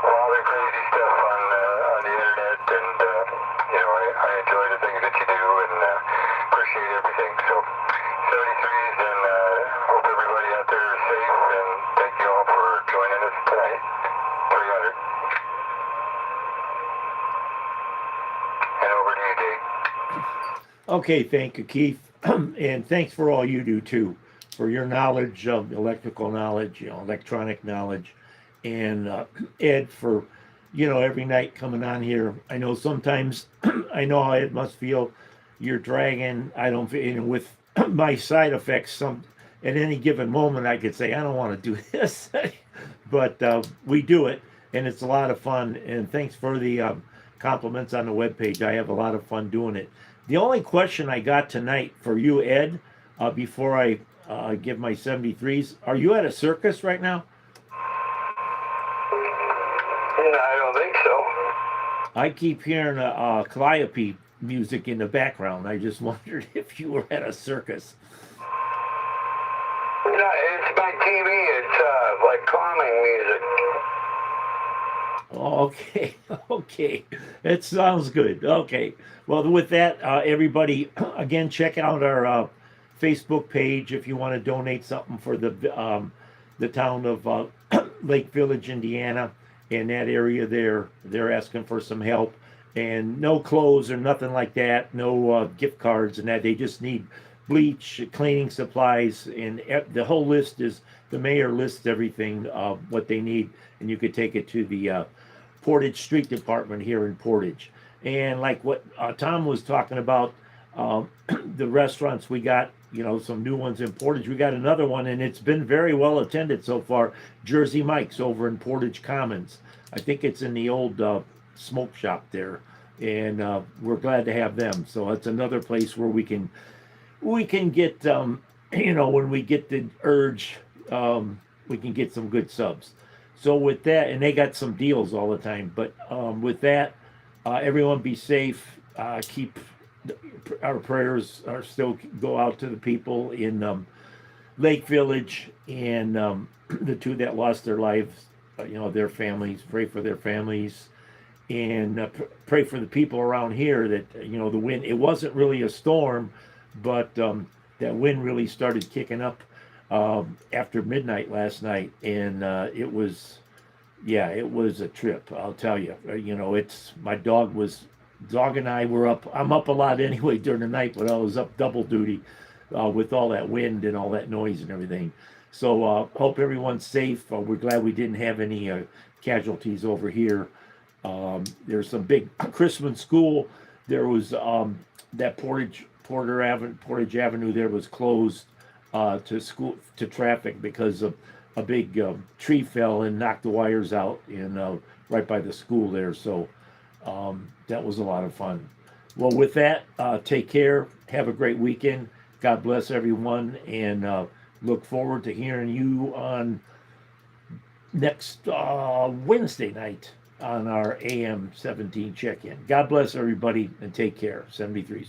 wild and crazy stuff on the internet, and I enjoy the things that you do, and appreciate everything. So 73s, and hope everybody out there is safe, and thank you all for joining us tonight. 300. And over to you, Dave. Okay, thank you, Keith, and thanks for all you do too, for your knowledge of electrical knowledge, electronic knowledge, and Ed for, every night coming on here. I know sometimes, I know how it must feel. You're dragging. I don't feel, with my side effects. At any given moment, I could say I don't want to do this, but we do it, and it's a lot of fun. And thanks for the compliments on the webpage. I have a lot of fun doing it. The only question I got tonight for you, Ed, before I give my 73s, are you at a circus right now? I don't think so. I keep hearing Calliope music in the background. I just wondered if you were at a circus. No, it's my TV. It's like calming music. Oh, okay, okay. It sounds good. Okay. Well, with that, everybody, again, check out our Facebook page if you want to donate something for the town of Lake Village, Indiana, and that area there. They're asking for some help, and no clothes or nothing like that. No gift cards and that. They just need bleach, cleaning supplies, and the whole list is, the mayor lists everything, what they need, and you could take it to the Portage Street Department here in Portage. And like what Tom was talking about, the restaurants, we got, some new ones in Portage. We got another one, and it's been very well attended so far. Jersey Mike's over in Portage Commons. I think it's in the old smoke shop there, and we're glad to have them. So it's another place where we can get, when we get the urge, we can get some good subs. So with that, and they got some deals all the time. But with that, everyone be safe. Keep our prayers are still go out to the people in Lake Village and the two that lost their lives. Their families. Pray for their families, and pray for the people around here that the wind. It wasn't really a storm, but that wind really started kicking up after midnight last night, and it was a trip, I'll tell you. My dog and I were up. I'm up a lot anyway during the night, but I was up double duty with all that wind and all that noise and everything. So hope everyone's safe. We're glad we didn't have any casualties over here. There's some big Christmas school. There was that Portage Avenue there was closed to traffic because of a big tree fell and knocked the wires out in right by the school there. So that was a lot of fun. Well, with that, take care. Have a great weekend. God bless everyone, and look forward to hearing you on next Wednesday night on our AM 17 check-in. God bless everybody, and take care. 73s.